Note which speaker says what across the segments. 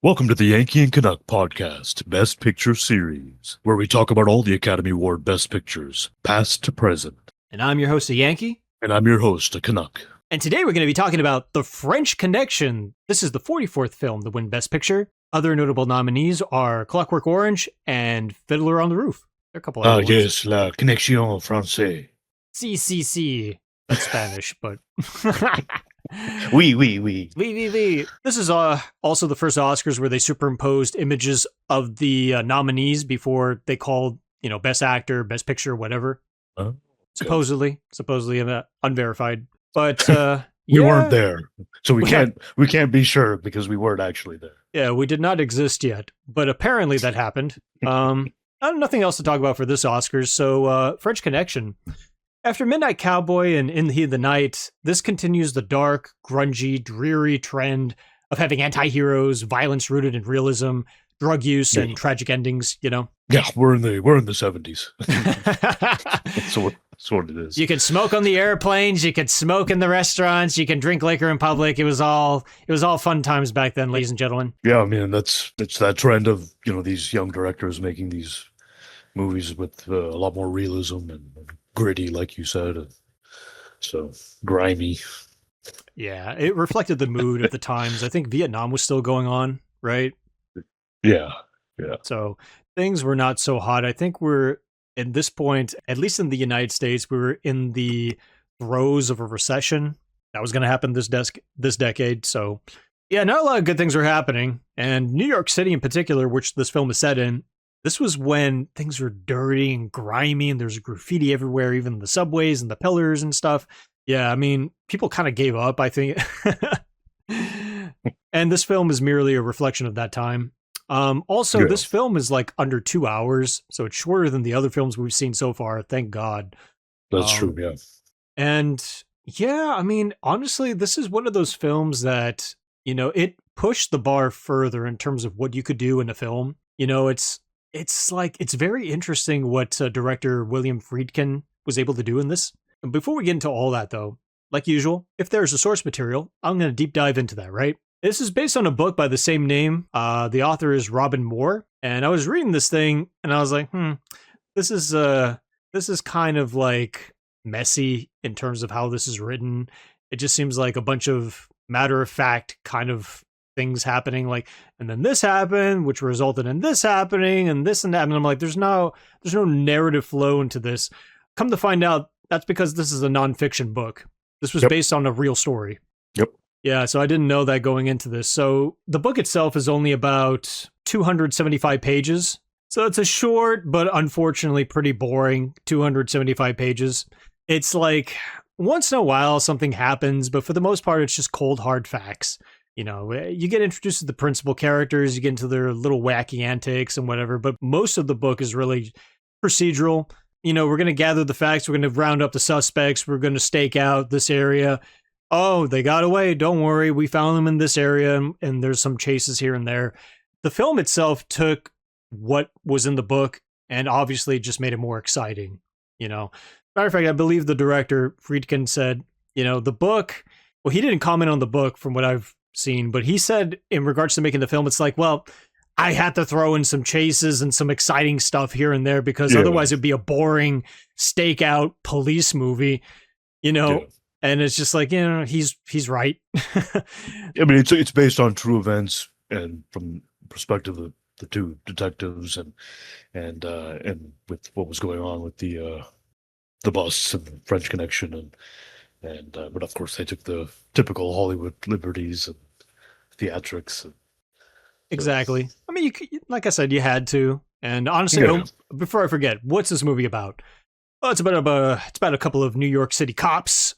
Speaker 1: Welcome to the Yankee and Canuck podcast, Best Picture Series, where we talk about all the Academy Award Best Pictures, past to present.
Speaker 2: And I'm your host, a Yankee.
Speaker 1: And I'm your host, a Canuck.
Speaker 2: And today we're going to be talking about The French Connection. This is the 44th film to win Best Picture. Other notable nominees are Clockwork Orange and Fiddler on the Roof. There are a couple of ones.
Speaker 1: Yes, La Connexion Française.
Speaker 2: CCC. That's Spanish, but...
Speaker 1: Oui.
Speaker 2: This is also the first Oscars where they superimposed images of the nominees before they called, Best Actor, Best Picture, whatever.
Speaker 1: Oh,
Speaker 2: okay. Supposedly unverified. But
Speaker 1: we weren't there, so we can't be sure because we weren't actually there.
Speaker 2: Yeah, we did not exist yet, but apparently that happened. Nothing else to talk about for this Oscars. So French Connection. After Midnight Cowboy and In the Heat of the Night, this continues the dark, grungy, dreary trend of having anti-heroes, violence rooted in realism, drug use, and tragic endings,
Speaker 1: Yeah, we're in the 70s. That's what it is.
Speaker 2: You can smoke on the airplanes, you can smoke in the restaurants, you can drink liquor in public. It was all fun times back then, ladies and gentlemen.
Speaker 1: Yeah, I mean, it's that trend of, these young directors making these movies with a lot more realism and gritty, like you said, so grimy.
Speaker 2: Yeah, it reflected the mood of the times. I think Vietnam was still going on, right?
Speaker 1: Yeah.
Speaker 2: So things were not so hot. I think we're at this point, at least in the United States, we were in the throes of a recession that was going to happen this decade. So yeah, not a lot of good things were happening. And New York City in particular, which this film is set in, this was when things were dirty and grimy and there's graffiti everywhere, even the subways and the pillars and stuff. Yeah, I mean, people kind of gave up, I think. And this film is merely a reflection of that time. Also, This film is like under 2 hours, so it's shorter than the other films we've seen so far. Thank God.
Speaker 1: That's true, yeah.
Speaker 2: And yeah, I mean, honestly, this is one of those films that, it pushed the bar further in terms of what you could do in a film. It's very interesting what director William Friedkin was able to do in this. And before we get into all that, though, like usual, if there's a source material, I'm going to deep dive into that, right? This is based on a book by the same name. The author is Robin Moore. And I was reading this thing and I was like, this is kind of like messy in terms of how this is written. It just seems like a bunch of matter of fact kind of things happening, like, and then this happened, which resulted in this happening, and this and that. And I'm like, there's no narrative flow into this. Come to find out, that's because this is a nonfiction book. This was based on a real story.
Speaker 1: Yep.
Speaker 2: Yeah, so I didn't know that going into this. So the book itself is only about 275 pages. So it's a short, but unfortunately pretty boring 275 pages. It's like once in a while something happens, but for the most part, it's just cold, hard facts. You get introduced to the principal characters, you get into their little wacky antics and whatever, but most of the book is really procedural. We're going to gather the facts, we're going to round up the suspects, we're going to stake out this area. Oh, they got away, don't worry, we found them in this area, and there's some chases here and there. The film itself took what was in the book and obviously just made it more exciting. Matter of fact, I believe the director, Friedkin, said, the book, well, he didn't comment on the book from what I've seen, but he said in regards to making the film, it's like, well, I had to throw in some chases and some exciting stuff here and there because otherwise it'd be a boring stakeout police movie, and it's just like, he's right.
Speaker 1: I mean, it's based on true events and from the perspective of the two detectives and with what was going on with the bus and the French Connection and but of course they took the typical Hollywood liberties and theatrics.
Speaker 2: Exactly. I mean, like I said, you had to. And honestly, before I forget, what's this movie about? Well, it's about a couple of New York City cops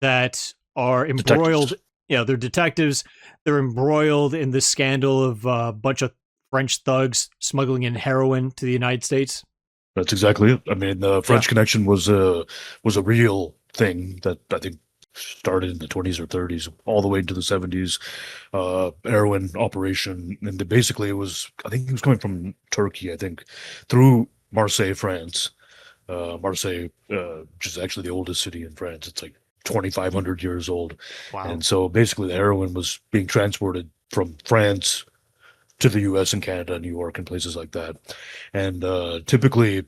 Speaker 2: that are embroiled.
Speaker 1: Detectives.
Speaker 2: Yeah, they're detectives. They're embroiled in this scandal of a bunch of French thugs smuggling in heroin to the United States.
Speaker 1: That's exactly it. I mean, the French Connection was a real thing that I think started in the 20s or 30s, all the way into the 70s. Heroin operation, and basically it was, I think he was coming from Turkey, I think, through Marseille, France. Marseille, which is actually the oldest city in France. It's like 2,500 years old.
Speaker 2: Wow.
Speaker 1: And so basically the heroin was being transported from France to the U.S. and Canada, New York, and places like that. And typically,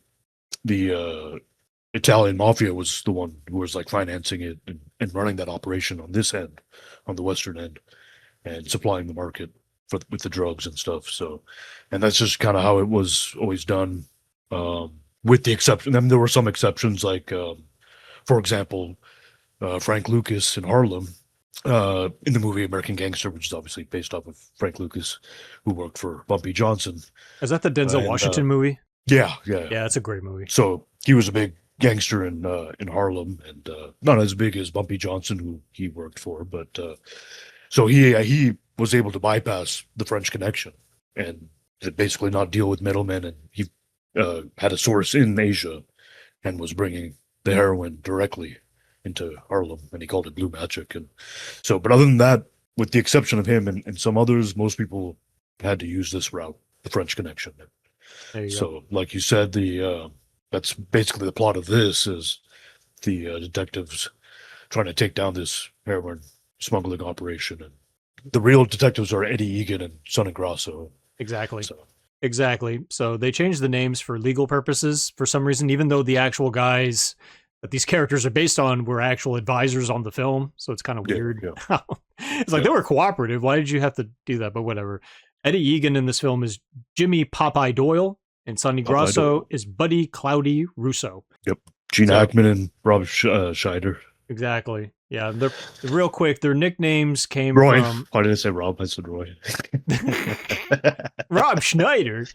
Speaker 1: the Italian mafia was the one who was like financing it and running that operation on this end, on the Western end, and supplying the market with the drugs and stuff. So, and that's just kind of how it was always done. With the exception, then there were some exceptions, like for example, Frank Lucas in Harlem, in the movie American Gangster, which is obviously based off of Frank Lucas, who worked for Bumpy Johnson.
Speaker 2: Is that the Denzel Washington movie?
Speaker 1: Yeah.
Speaker 2: Yeah, it's a great movie.
Speaker 1: So he was a big gangster in Harlem, and not as big as Bumpy Johnson, who he worked for, but so he was able to bypass the French connection and basically not deal with middlemen, and he had a source in Asia and was bringing the heroin directly into Harlem, and he called it Blue Magic. And so, but other than that, with the exception of him and some others, most people had to use this route, the French connection.
Speaker 2: There you
Speaker 1: So,
Speaker 2: go.
Speaker 1: like you said, that's basically the plot of this is the detectives trying to take down this heroin smuggling operation, and the real detectives are Eddie Egan and Sonny Grasso.
Speaker 2: Exactly.
Speaker 1: So,
Speaker 2: Exactly. So they changed the names for legal purposes for some reason, even though the actual guys that these characters are based on were actual advisors on the film. So it's kind of weird.
Speaker 1: yeah.
Speaker 2: It's like they were cooperative. Why did you have to do that? But whatever. Eddie Egan in this film is Jimmy Popeye Doyle, and Sonny Grasso
Speaker 1: Doyle.
Speaker 2: is Buddy Cloudy Russo.
Speaker 1: Yep. Gene
Speaker 2: So-
Speaker 1: Hackman and Rob Scheider.
Speaker 2: Exactly. Yeah. They're real quick. Their nicknames came
Speaker 1: Roy.
Speaker 2: from
Speaker 1: Why did I say Rob? I said Roy.
Speaker 2: Rob Schneider.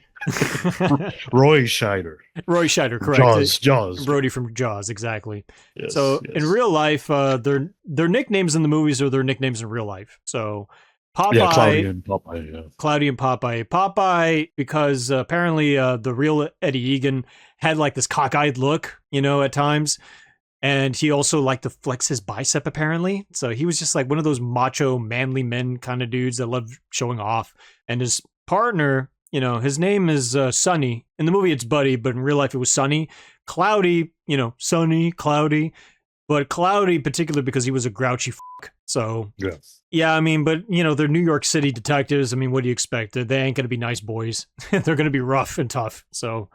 Speaker 1: Roy Scheider.
Speaker 2: Roy Scheider, correct.
Speaker 1: Jaws.
Speaker 2: Brody from Jaws, exactly.
Speaker 1: Yes,
Speaker 2: So
Speaker 1: yes.
Speaker 2: in real life, their nicknames in the movies are their nicknames in real life. So Popeye,
Speaker 1: Yeah, Cloudy and Popeye, yeah.
Speaker 2: Cloudy and Popeye. Popeye, because apparently the real Eddie Egan had like this cockeyed look, at times. And he also liked to flex his bicep, apparently. So he was just like one of those macho, manly men kind of dudes that love showing off. And his partner, his name is Sonny. In the movie, it's Buddy, but in real life, it was Sonny. Cloudy, Sonny, Cloudy. But Cloudy, particularly because he was a grouchy fuck. So, yeah, I mean, but, they're New York City detectives. I mean, what do you expect? They ain't going to be nice boys. They're going to be rough and tough. So,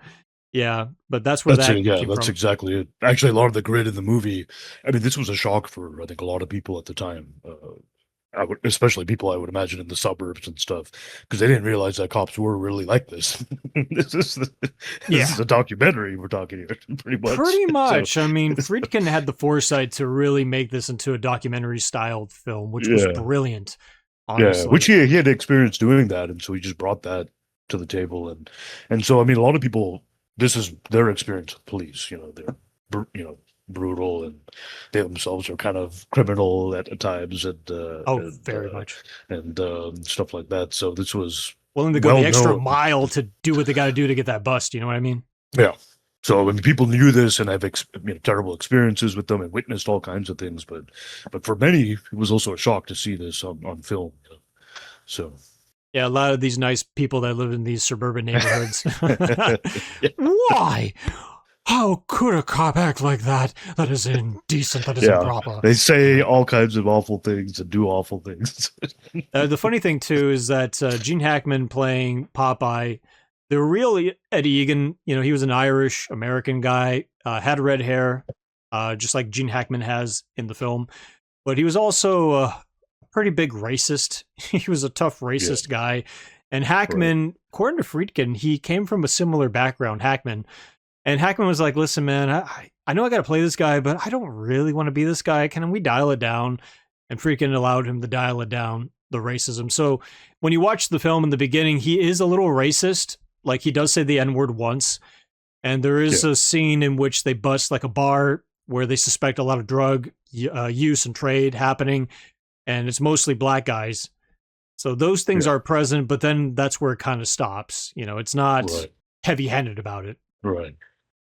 Speaker 2: yeah, but that's where came
Speaker 1: that's
Speaker 2: from.
Speaker 1: exactly it. Actually, a lot of the grid in the movie, I mean, this was a shock for, I think, a lot of people at the time. Especially people I would imagine in the suburbs and stuff, because they didn't realize that cops were really like this. This is a documentary we're talking here, pretty much.
Speaker 2: Pretty much.
Speaker 1: So,
Speaker 2: I mean, Friedkin had the foresight to really make this into a documentary-styled film, which was brilliant, honestly.
Speaker 1: Yeah, which he had experience doing that, and so he just brought that to the table. And so, I mean, a lot of people, this is their experience with police. They're, brutal, and they themselves are kind of criminal at times, and
Speaker 2: very much,
Speaker 1: and stuff like that. So this was
Speaker 2: willing to go the extra mile to do what they got to do to get that bust. You know what I mean?
Speaker 1: Yeah. So I mean, people knew this and have terrible experiences with them and witnessed all kinds of things, but for many, it was also a shock to see this on film. So.
Speaker 2: Yeah, a lot of these nice people that live in these suburban neighborhoods. Why? How could a cop act like that? That is indecent. That is improper.
Speaker 1: They say all kinds of awful things and do awful things.
Speaker 2: The funny thing, too, is that Gene Hackman playing Popeye, the real Eddie Egan, he was an Irish-American guy, had red hair, just like Gene Hackman has in the film. But he was also a pretty big racist. He was a tough racist guy. And Hackman, according to Friedkin, he came from a similar background, Hackman. And Hackman was like, listen, man, I know I got to play this guy, but I don't really want to be this guy. Can we dial it down? And Friedkin allowed him to dial it down, the racism. So when you watch the film in the beginning, he is a little racist. Like, he does say the N-word once. And there is a scene in which they bust like a bar where they suspect a lot of drug use and trade happening. And it's mostly black guys. So those things are present, but then that's where it kind of stops. It's not heavy-handed about it.
Speaker 1: Right.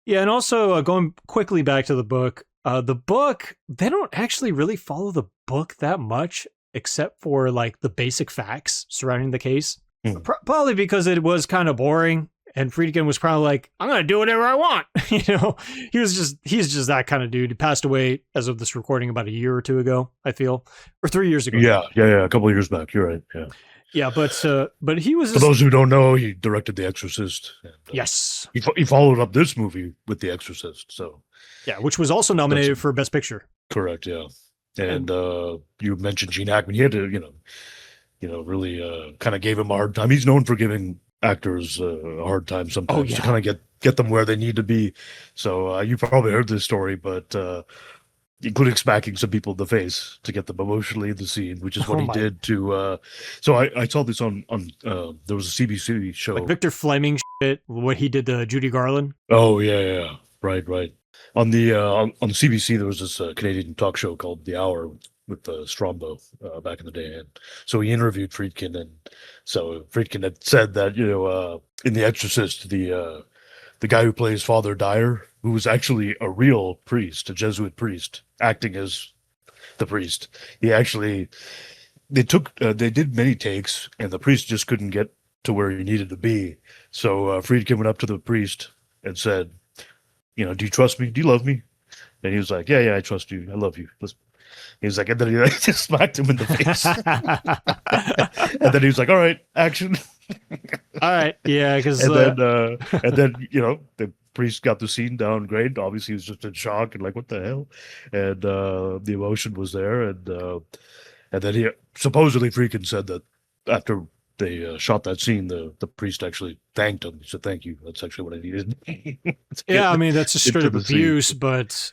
Speaker 2: Yeah, and also going quickly back to the book, they don't actually really follow the book that much, except for like the basic facts surrounding the case. Probably because it was kind of boring, and Friedkin was probably like, I'm going to do whatever I want. He's just that kind of dude. He passed away as of this recording about a year or two ago, I feel, or 3 years ago.
Speaker 1: Yeah, a couple of years back. You're right. Yeah.
Speaker 2: Yeah, but he was
Speaker 1: For those who don't know, he directed The Exorcist. And,
Speaker 2: yes,
Speaker 1: he followed up this movie with The Exorcist. So
Speaker 2: yeah, which was also nominated for Best Picture.
Speaker 1: correct, yeah. And you mentioned Gene Hackman. He had to, really kind of gave him a hard time. He's known for giving actors a hard time sometimes to kind of get them where they need to be. So you probably heard this story, but including smacking some people in the face to get them emotionally in the scene, which is what he did to. So I saw this on there was a CBC show,
Speaker 2: like Victor Fleming shit, what he did to Judy Garland.
Speaker 1: Oh yeah, right. On the on CBC there was this Canadian talk show called The Hour with Strombo back in the day, and so he interviewed Friedkin, and so Friedkin had said that in The Exorcist the guy who plays Father Dyer, who was actually a real priest, a Jesuit priest, acting as the priest. They did many takes, and the priest just couldn't get to where he needed to be. So Friedkin went up to the priest and said, do you trust me? Do you love me? And he was like, yeah, I trust you. I love you. He was like, and then he just smacked him in the face. And then he was like, all right, action.
Speaker 2: All right, yeah, because
Speaker 1: and then the priest got the scene down great. Obviously, he was just in shock and like, what the hell? And the emotion was there, and then he supposedly Friedkin said that after they shot that scene, the priest actually thanked him. He said, "Thank you. That's actually what I needed."
Speaker 2: Yeah, I mean that's just straight up abuse, but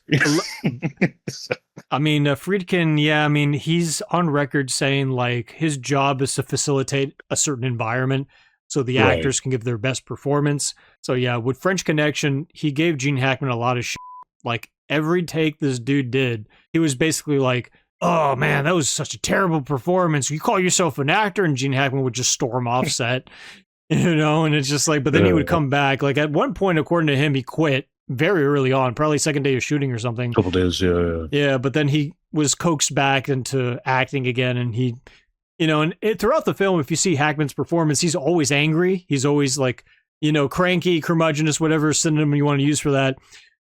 Speaker 2: I mean Friedkin, yeah, I mean he's on record saying like his job is to facilitate a certain environment so the actors can give their best performance. So yeah, with French Connection, he gave Gene Hackman a lot of shit. Like every take this dude did, he was basically like, oh man, that was such a terrible performance. You call yourself an actor? And Gene Hackman would just storm off set, and it's just like, but then he would come back. Like at one point, according to him, he quit very early on, probably second day of shooting or something.
Speaker 1: Couple days, yeah.
Speaker 2: Yeah, but then he was coaxed back into acting again, and he, throughout the film, if you see Hackman's performance, he's always angry. He's always like, cranky, curmudgeonous, whatever synonym you want to use for that.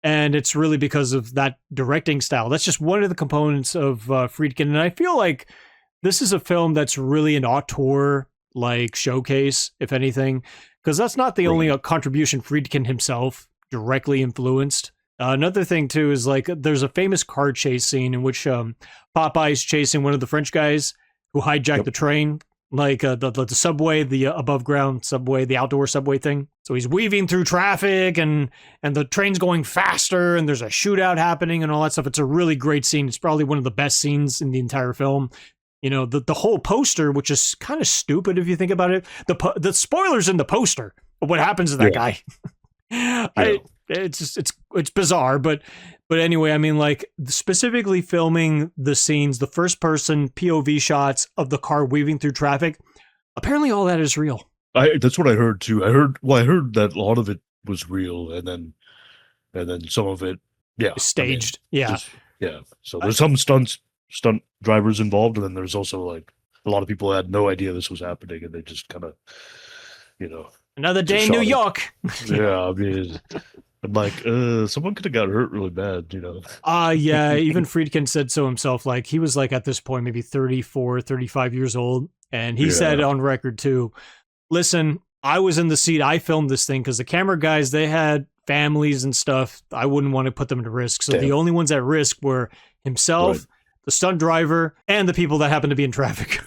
Speaker 2: And it's really because of that directing style. That's just one of the components of Friedkin. And I feel like this is a film that's really an auteur like showcase, if anything, because that's not the only contribution Friedkin himself directly influenced. Another thing too is like there's a famous car chase scene in which Popeye's chasing one of the French guys who hijacked the train, like the subway, the above ground subway, the outdoor subway thing. So he's weaving through traffic and the train's going faster and there's a shootout happening and all that stuff. It's a really great scene. It's probably one of the best scenes in the entire film. The whole poster, which is kind of stupid if you think about it. The spoilers in the poster of what happens to that guy. It's bizarre, but anyway, I mean, like specifically filming the scenes, the first person POV shots of the car weaving through traffic. Apparently, all that is real.
Speaker 1: That's what I heard too. I heard that a lot of it was real, and then some of it,
Speaker 2: staged.
Speaker 1: So there's some stunt drivers involved, and then there's also like a lot of people had no idea this was happening, and they just kind of,
Speaker 2: another day in New York.
Speaker 1: Yeah, I mean. I'm like, someone could have got hurt really bad,
Speaker 2: Yeah, even Friedkin said so himself. Like, he was like at this point, maybe 34, 35 years old. And he said on record too, listen, I was in the seat. I filmed this thing because the camera guys, they had families and stuff. I wouldn't want to put them at risk. So the only ones at risk were himself, the stunt driver, and the people that happened to be in traffic.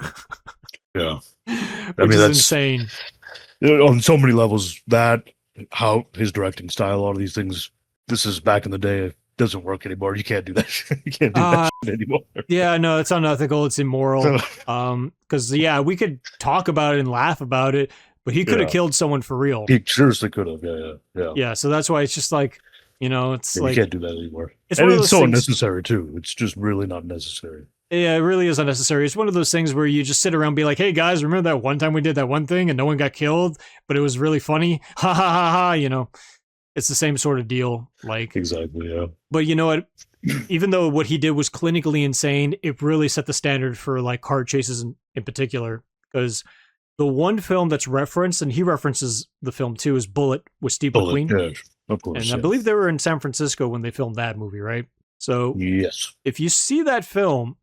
Speaker 1: Yeah.
Speaker 2: Which is insane.
Speaker 1: On so many levels, how his directing style, a lot of these things, this is back in the day, it doesn't work anymore. You can't do that. You can't do that shit anymore. Yeah,
Speaker 2: no, it's unethical. It's immoral. Because we could talk about it and laugh about it, but he could have killed someone for real.
Speaker 1: He seriously could have. Yeah.
Speaker 2: Yeah. So that's why it's just like, it's like
Speaker 1: you can't do that anymore.
Speaker 2: It's
Speaker 1: so unnecessary too. It's just really not necessary.
Speaker 2: Yeah, it really is unnecessary. It's one of those things where you just sit around and be like, hey guys, remember that one time we did that one thing and no one got killed, but it was really funny? Ha ha ha ha, It's the same sort of deal. Like
Speaker 1: exactly, yeah.
Speaker 2: But you know what? Even though what he did was clinically insane, it really set the standard for like car chases in particular. Because the one film that's referenced, and he references the film too, is Bullet with Steve McQueen.
Speaker 1: Yeah, of course.
Speaker 2: And I believe they were in San Francisco when they filmed that movie, right? So
Speaker 1: yes,
Speaker 2: if you see that film,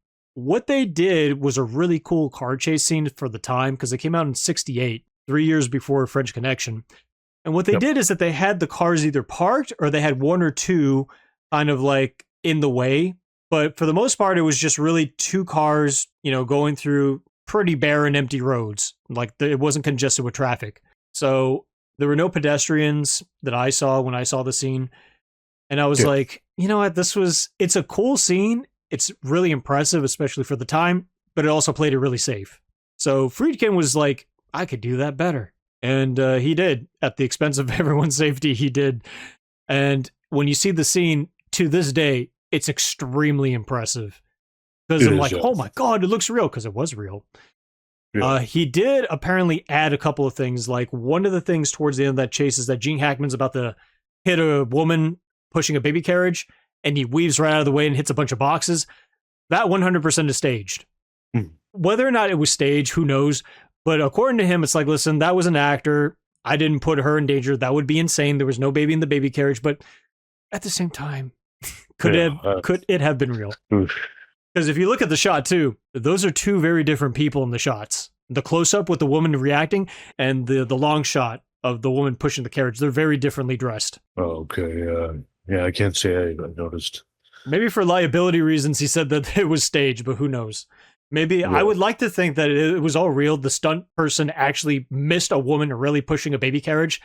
Speaker 2: What they did was a really cool car chase scene for the time because it came out in '68, 3 years before French Connection. And what they
Speaker 1: Yep.
Speaker 2: did is that they had the cars either parked or they had one or two kind of like in the way. But for the most part, it was just really two cars, going through pretty barren, empty roads. Like it wasn't congested with traffic. So there were no pedestrians that I saw when I saw the scene. And I was
Speaker 1: Yeah.
Speaker 2: like, you know what? It's a cool scene. It's really impressive, especially for the time, but it also played it really safe. So Friedkin was like, I could do that better. And he did. At the expense of everyone's safety, he did. And when you see the scene to this day, it's extremely impressive. Because
Speaker 1: It
Speaker 2: I'm
Speaker 1: is,
Speaker 2: like,
Speaker 1: yeah.
Speaker 2: oh my God, it looks real, because it was real.
Speaker 1: Yeah.
Speaker 2: He did apparently add a couple of things. Like one of the things towards the end of that chase is that Gene Hackman's about to hit a woman pushing a baby carriage, and he weaves right out of the way and hits a bunch of boxes. That 100% is staged.
Speaker 1: Hmm.
Speaker 2: Whether or not it was staged, who knows? But according to him, it's like, listen, that was an actor. I didn't put her in danger. That would be insane. There was no baby in the baby carriage. But at the same time, could it have been real? Because if you look at the shot too, those are two very different people in the shots. The close up with the woman reacting and the long shot of the woman pushing the carriage. They're very differently dressed.
Speaker 1: Oh, okay. Yeah, I can't say I noticed.
Speaker 2: Maybe for liability reasons, he said that it was staged, but who knows? Maybe I would like to think that it was all real. The stunt person actually missed a woman really pushing a baby carriage,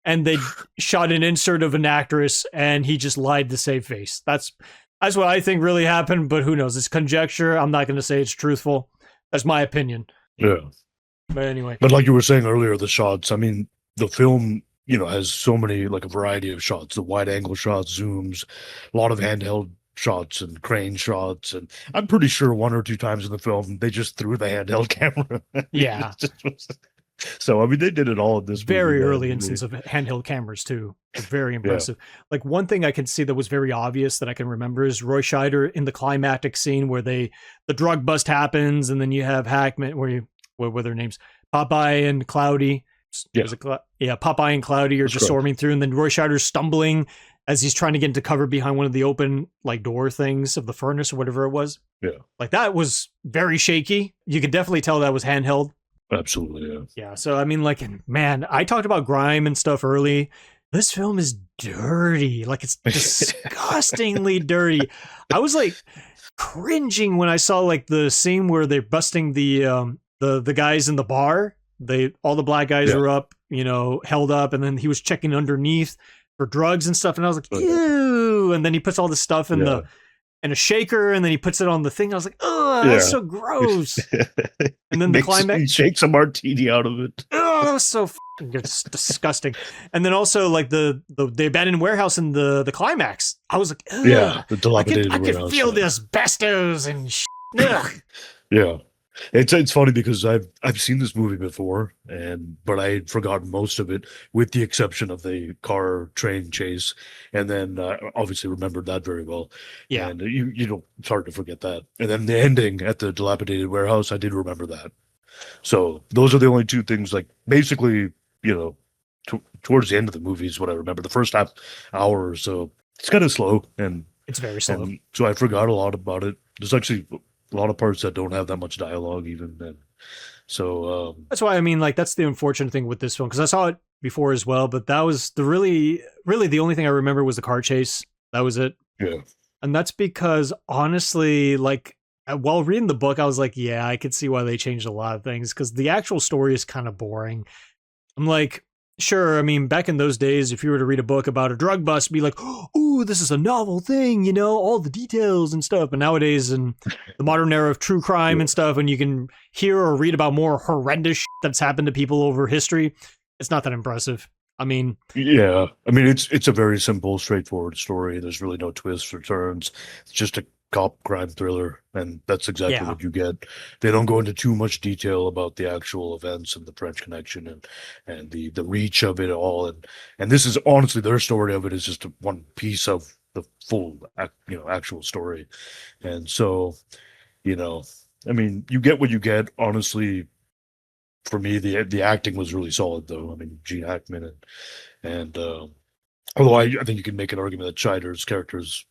Speaker 2: and they shot an insert of an actress, and he just lied to save face. That's what I think really happened, but who knows? It's conjecture. I'm not going to say it's truthful. That's my opinion.
Speaker 1: Yeah.
Speaker 2: But anyway.
Speaker 1: But like you were saying earlier, the shots, I mean, the film, has so many, like a variety of shots, the wide angle shots, zooms, a lot of handheld shots and crane shots. And I'm pretty sure one or two times in the film, they just threw the handheld camera.
Speaker 2: Yeah.
Speaker 1: So, I mean, they did it all in this
Speaker 2: very
Speaker 1: movie,
Speaker 2: early instance of handheld cameras too. Very impressive.
Speaker 1: Yeah.
Speaker 2: Like one thing I can see that was very obvious that I can remember is Roy Scheider in the climactic scene where the drug bust happens, and then you have Hackman, what were their names? Popeye and Cloudy.
Speaker 1: Yeah.
Speaker 2: Popeye and Cloudy are
Speaker 1: That's
Speaker 2: just
Speaker 1: correct.
Speaker 2: storming through, and then Roy Scheider's stumbling as he's trying to get into cover behind one of the open like door things of the furnace or whatever it was.
Speaker 1: Yeah.
Speaker 2: Like that was very shaky. You could definitely tell that was handheld.
Speaker 1: Absolutely, yeah.
Speaker 2: Yeah, so I mean, like, man, I talked about grime and stuff early. This film is dirty. Like, it's disgustingly dirty. I was like cringing when I saw like the scene where they're busting the guys in the bar. All the black guys were up, held up, and then he was checking underneath for drugs and stuff. And I was like, ew. And then he puts all the stuff in a shaker, and then he puts it on the thing. I was like, oh, that's so gross. And then the climax,
Speaker 1: he shakes a martini out of it.
Speaker 2: Oh, that was so it's disgusting. And then also like the abandoned warehouse in the climax. I was like, ugh,
Speaker 1: yeah, the dilapidated
Speaker 2: I could feel the asbestos and
Speaker 1: yeah. It's funny because I've seen this movie before, but I had forgotten most of it, with the exception of the car train chase, and then obviously remembered that very well.
Speaker 2: Yeah,
Speaker 1: and it's hard to forget that. And then the ending at the dilapidated warehouse, I did remember that. So those are the only two things. Like basically, towards the end of the movie is what I remember. The first half hour or so, it's kind of slow, and
Speaker 2: it's very slow.
Speaker 1: And so I forgot a lot about it. There's actually a lot of parts that don't have that much dialogue even then. So
Speaker 2: that's why, I mean, like, that's the unfortunate thing with this film, because I saw it before as well, but that was the really the only thing I remember was the car chase. That was it.
Speaker 1: Yeah.
Speaker 2: And that's because honestly, like, while reading the book, I was like, yeah, I could see why they changed a lot of things, because the actual story is kind of boring. I'm like, sure, I mean, back in those days, if you were to read a book about a drug bust, be like, ooh, this is a novel thing, all the details and stuff. But nowadays, in the modern era of true crime and stuff, and you can hear or read about more horrendous shit that's happened to people over history, it's not that impressive. I mean,
Speaker 1: yeah, I mean, it's a very simple, straightforward story. There's really no twists or turns. It's just a cop crime thriller, and that's exactly what you get. They don't go into too much detail about the actual events and the French Connection and the reach of it all, and this is honestly, their story of it is just one piece of the full actual story. And so I mean, you get what you get. Honestly, for me, the acting was really solid, though. I mean, Gene Hackman and although I think you can make an argument that Scheider's character is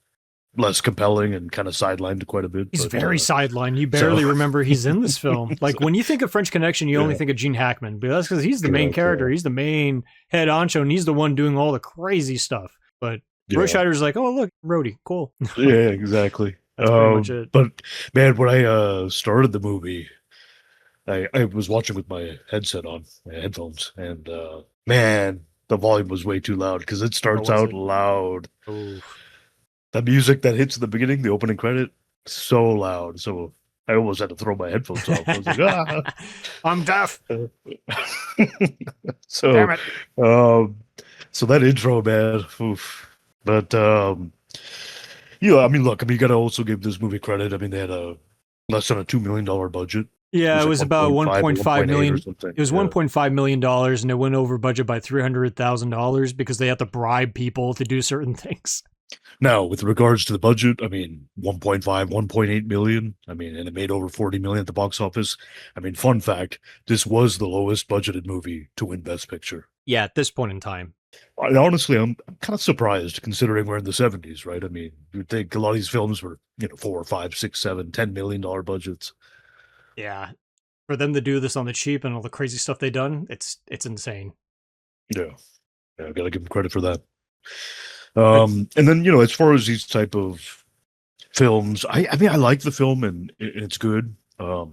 Speaker 1: less compelling and kind of sidelined quite a bit.
Speaker 2: He's
Speaker 1: but,
Speaker 2: very sidelined. You barely remember he's in this film. Like when you think of French Connection, you only think of Gene Hackman, but that's because he's the main character. He's the main head honcho, and he's the one doing all the crazy stuff. But Roy Scheider's like, oh look, Rhodey, cool.
Speaker 1: Yeah, exactly.
Speaker 2: That's pretty much it.
Speaker 1: But man, when I started the movie, I was watching with my headset on, my headphones, and man, the volume was way too loud because it starts out loud.
Speaker 2: Oof.
Speaker 1: The music that hits in the beginning, the opening credit, so loud. So I almost had to throw my headphones off. I was like, ah.
Speaker 2: I'm deaf.
Speaker 1: So,
Speaker 2: damn it.
Speaker 1: So that intro, man. Oof. But I mean, look, you got to also give this movie credit. I mean, they had a less than a $2 million budget.
Speaker 2: Yeah, it was about 1.5 million.
Speaker 1: It
Speaker 2: was $1.5 million, and it went over budget by $300,000 because they had to bribe people to do certain things.
Speaker 1: Now, with regards to the budget, I mean, 1.5, 1.8 million. I mean, and it made over 40 million at the box office. I mean, fun fact, this was the lowest budgeted movie to win Best Picture.
Speaker 2: Yeah, at this point in time.
Speaker 1: And honestly, I'm kind of surprised considering we're in the 70s, right? I mean, you'd think a lot of these films were, $4, $5, $6, $7, $10 million budgets.
Speaker 2: Yeah. For them to do this on the cheap and all the crazy stuff they've done, it's insane.
Speaker 1: Yeah. I gotta give them credit for that. And then, as far as these type of films, I mean, I like the film and it's good. I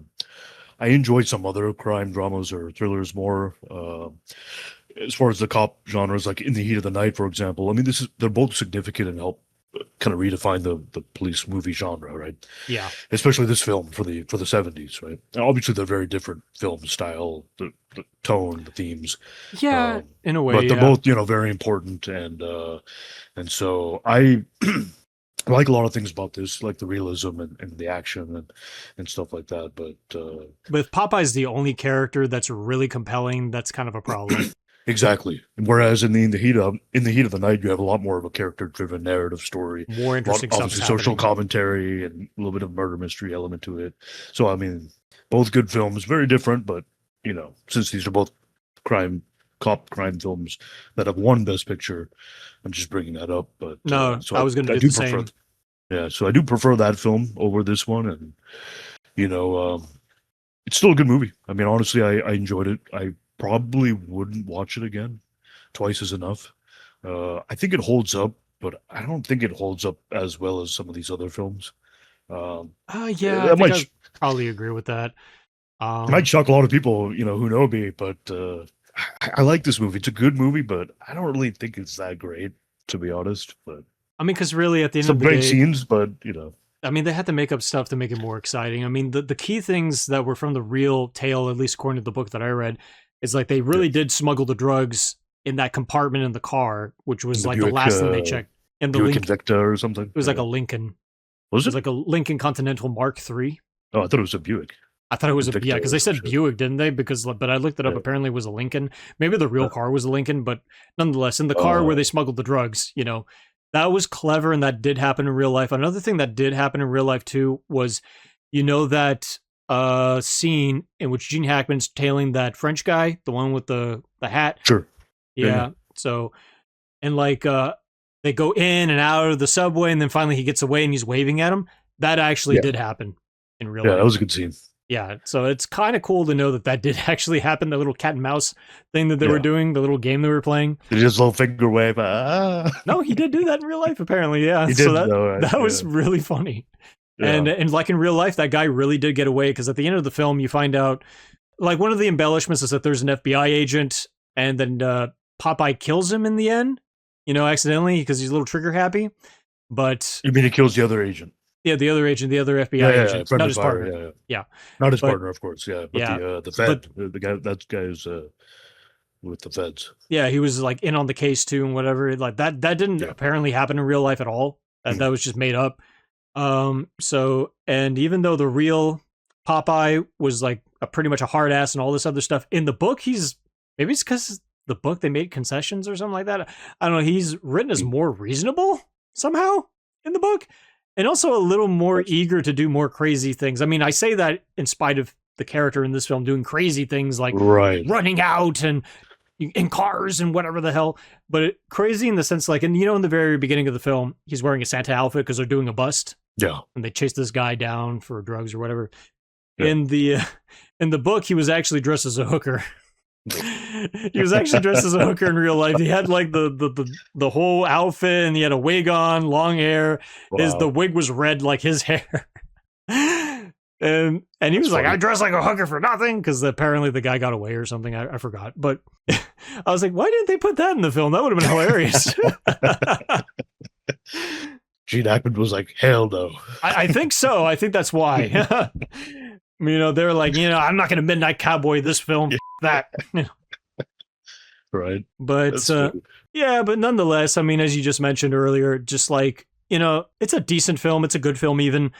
Speaker 1: enjoy some other crime dramas or thrillers more. As far as the cop genres, like In the Heat of the Night, for example, I mean, they're both significant and help kind of redefine the police movie genre, right?
Speaker 2: Yeah.
Speaker 1: Especially this film for the 70s, right? And obviously, they're very different film style, the tone, the themes.
Speaker 2: Yeah, in a way.
Speaker 1: But they're both, very important, and so I like a lot of things about this, like the realism and the action and stuff like that. But
Speaker 2: if Popeye's the only character that's really compelling, that's kind of a problem.
Speaker 1: Exactly. Whereas in the heat of the night, you have a lot more of a character-driven narrative story,
Speaker 2: more interesting stuff.
Speaker 1: Obviously, social commentary and a little bit of murder mystery element to it. So, I mean, both good films, very different, but since these are both crime films that have won Best Picture, I'm just bringing that up. But
Speaker 2: no,
Speaker 1: so
Speaker 2: I was going to do the same.
Speaker 1: Yeah, so I do prefer that film over this one, and it's still a good movie. I mean, honestly, I enjoyed it. I probably wouldn't watch it again. Twice is enough. I think it holds up, but I don't think it holds up as well as some of these other films.
Speaker 2: Yeah, I probably agree with that.
Speaker 1: It might shock a lot of people, who know me, but I like this movie. It's a good movie, but I don't really think it's that great, to be honest. But
Speaker 2: I mean, because really, at the end of the
Speaker 1: day,
Speaker 2: some great
Speaker 1: scenes, but
Speaker 2: I mean, they had to make up stuff to make it more exciting. I mean, the key things that were from the real tale, at least according to the book that I read, is like they really did smuggle the drugs in that compartment in the car, which was like Buick, the last thing they checked. And the
Speaker 1: Buick Invicta or something.
Speaker 2: It was like a Lincoln.
Speaker 1: Was it?
Speaker 2: It was like a Lincoln Continental Mark III.
Speaker 1: Oh, I thought it was a Buick.
Speaker 2: I thought it was Invicta, because they said Buick, didn't they? But I looked it up. Apparently, it was a Lincoln. Maybe the real car was a Lincoln, but nonetheless, in the car where they smuggled the drugs, that was clever, and that did happen in real life. Another thing that did happen in real life too was, that scene in which Gene Hackman's tailing that French guy, the one with the hat.
Speaker 1: Sure.
Speaker 2: Yeah. So, and they go in and out of the subway, and then finally he gets away and he's waving at him. That actually did happen in real life.
Speaker 1: Yeah, that was a good scene.
Speaker 2: Yeah, so it's kind of cool to know that did actually happen, the little cat and mouse thing that they were doing, the little game they were playing.
Speaker 1: Just a little finger wave.
Speaker 2: No, he did do that in real life, apparently, yeah.
Speaker 1: He
Speaker 2: so
Speaker 1: did, that
Speaker 2: was really funny.
Speaker 1: Yeah.
Speaker 2: And like in real life, that guy really did get away, because at the end of the film, you find out, like one of the embellishments is that there's an FBI agent, and then Popeye kills him in the end, accidentally, because he's a little trigger happy. But
Speaker 1: you mean he kills the other agent?
Speaker 2: Yeah, the other agent, the other FBI agent, not his partner.
Speaker 1: Yeah, not his partner, of course. Yeah, but the Fed, the guy, that guy's with the feds.
Speaker 2: Yeah, he was like in on the case too, and whatever. Like that didn't apparently happen in real life at all. That was just made up. So, and even though the real Popeye was like pretty much a hard ass and all this other stuff in the book, maybe it's because the book they made concessions or something like that. I don't know. He's written as more reasonable somehow in the book. And also a little more eager to do more crazy things. I mean, I say that in spite of the character in this film doing crazy things like running out and in cars and whatever the hell. But crazy in the sense like, and in the very beginning of the film, he's wearing a Santa outfit because they're doing a bust.
Speaker 1: Yeah.
Speaker 2: And they chase this guy down for drugs or whatever.
Speaker 1: Yeah.
Speaker 2: In the book, he was actually dressed as a hooker. He was actually dressed as a hooker in real life. He had like the whole outfit, and he had a wig on, long hair.
Speaker 1: Wow.
Speaker 2: The wig was red like his hair. And he was like, I dress like a hooker for nothing, because apparently the guy got away or something. I forgot. But I was like, why didn't they put that in the film? That would have been hilarious.
Speaker 1: Gene Hackman was like, hell no.
Speaker 2: I think so. I think that's why. They're like, I'm not going to Midnight Cowboy this film. That.
Speaker 1: Right.
Speaker 2: But but nonetheless, I mean, as you just mentioned earlier, just like, it's a decent film. It's a good film even.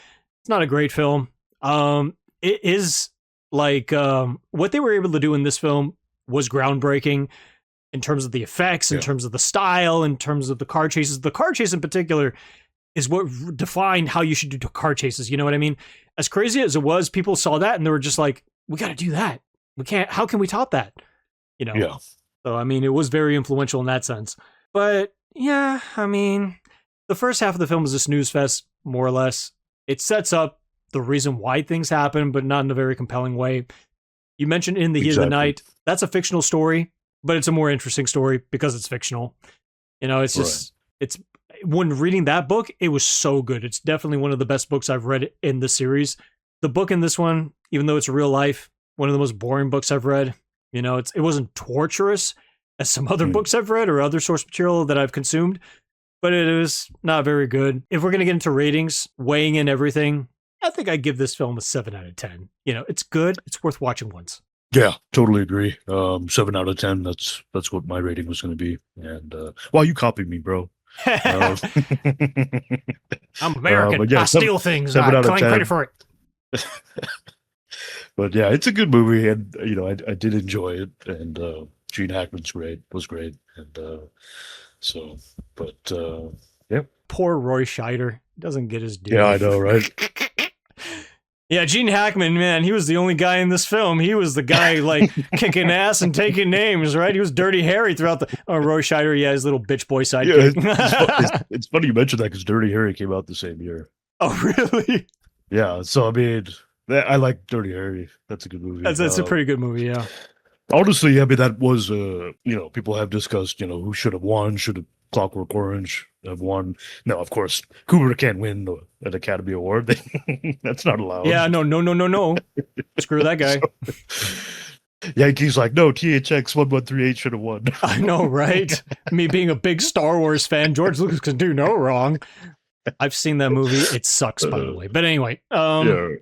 Speaker 2: It's not a great film. It is like what they were able to do in this film was groundbreaking in terms of the effects, in terms of the style, in terms of the car chases. The car chase in particular is what defined how you should do car chases. You know what I mean? As crazy as it was, people saw that and they were just like, we got to do that. We can't, how can we top that?
Speaker 1: Yeah.
Speaker 2: So, I mean, it was very influential in that sense. But yeah, I mean, the first half of the film is a snooze fest, more or less. It sets up the reason why things happen, but not in a very compelling way. You mentioned In the Heat of the Night. That's a fictional story, but it's a more interesting story because it's fictional. It's just, it's, when reading that book, it was so good. It's definitely one of the best books I've read in the series. The book in this one, even though it's real life, one of the most boring books I've read. It wasn't torturous as some other books I've read or other source material that I've consumed, but it was not very good. If we're going to get into ratings, weighing in everything, I think I'd give this film a 7 out of 10. It's good. It's worth watching once.
Speaker 1: Yeah, totally agree. 7 out of 10. That's what my rating was going to be. And you copied me, bro.
Speaker 2: I'm American. I steal things. I claim credit for it.
Speaker 1: But yeah, it's a good movie, and I did enjoy it. And Gene Hackman's was great, and yeah.
Speaker 2: Poor Roy Scheider doesn't get his due.
Speaker 1: Yeah, I know, right?
Speaker 2: Yeah, Gene Hackman, man, he was the only guy in this film. He was the guy, like, kicking ass and taking names, right? He was Dirty Harry throughout the... Oh, Roy Scheider, yeah, his little bitch boy sidekick.
Speaker 1: Yeah, it's funny you mentioned that, because Dirty Harry came out the same year.
Speaker 2: Oh, really?
Speaker 1: Yeah, so, I mean, I like Dirty Harry. That's a good movie.
Speaker 2: That's a pretty good movie, yeah.
Speaker 1: Honestly, I mean, that was, people have discussed, who should have won, should have Clockwork Orange have won. No, of course, Kubrick can't win an Academy Award. That's not allowed.
Speaker 2: Yeah, no. Screw that guy.
Speaker 1: Yankees like, no, THX 1138 should have won.
Speaker 2: I know, right? Me being a big Star Wars fan, George Lucas can do no wrong. I've seen that movie. It sucks, by the way. But anyway.
Speaker 1: Yeah.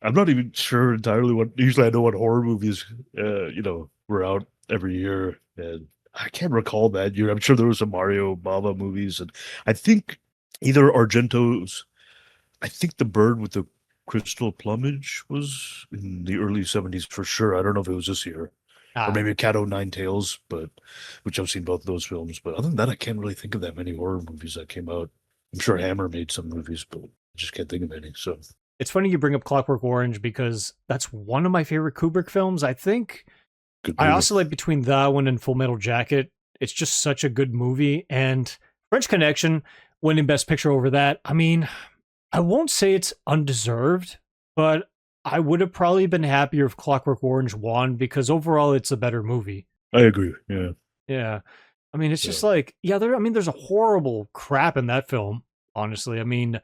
Speaker 1: I'm not even sure entirely usually I know what horror movies, were out every year. And I can't recall that year. I'm sure there was some Mario Bava movies. And I think either Argento's, I think The Bird with the Crystal Plumage was in the early 70s for sure. I don't know if it was this year. Or maybe Cat O' Nine Tails, which I've seen both of those films. But other than that, I can't really think of that many horror movies that came out. I'm sure Hammer made some movies, but I just can't think of any. So
Speaker 2: it's funny you bring up Clockwork Orange, because that's one of my favorite Kubrick films. I think I oscillate between that one and Full Metal Jacket. It's just such a good movie. And French Connection winning Best Picture over that. I mean, I won't say it's undeserved, but I would have probably been happier if Clockwork Orange won, because overall it's a better movie.
Speaker 1: I agree. Yeah.
Speaker 2: Yeah. I mean, it's just like, there's a horrible crap in that film, honestly. I mean,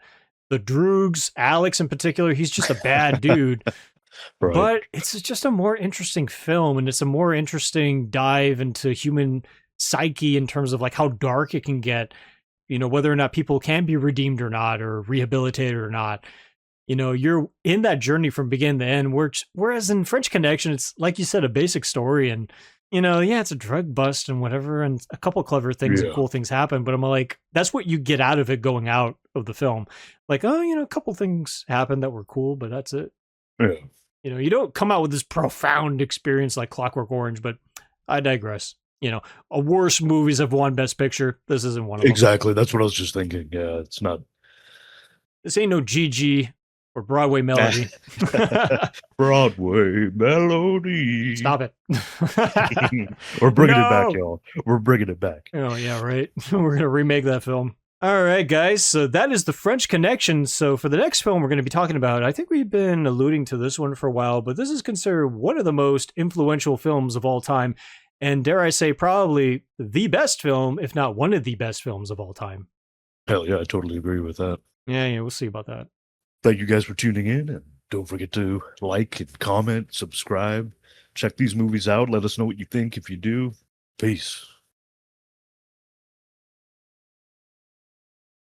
Speaker 2: the Droogs, Alex in particular, he's just a bad dude. Right. But it's just a more interesting film, and it's a more interesting dive into human psyche in terms of like how dark it can get, whether or not people can be redeemed or not, or rehabilitated or not. You're in that journey from beginning to end, whereas in French Connection, it's like you said, a basic story, and it's a drug bust and whatever, and a couple clever things and cool things happen, but I'm like, that's what you get out of it going out of the film. Like, a couple things happened that were cool, but that's it.
Speaker 1: Yeah.
Speaker 2: You don't come out with this profound experience like Clockwork Orange, but I digress. Worse movies have won Best Picture. This isn't one of them.
Speaker 1: Exactly. That's what I was just thinking. Yeah, it's not.
Speaker 2: This ain't no GG. or Broadway Melody.
Speaker 1: Broadway melody.
Speaker 2: Stop it.
Speaker 1: We're bringing it back,
Speaker 2: No!
Speaker 1: y'all. We're bringing it back.
Speaker 2: Oh, yeah, right. We're going to remake that film. All right, guys. So that is The French Connection. So for the next film we're going to be talking about, I think we've been alluding to this one for a while, but this is considered one of the most influential films of all time. And dare I say, probably the best film, if not one of the best films of all time.
Speaker 1: Hell yeah, I totally agree with that.
Speaker 2: Yeah, we'll see about that.
Speaker 1: Thank you guys for tuning in, and don't forget to like and comment, subscribe, check these movies out. Let us know what you think if you do. Peace.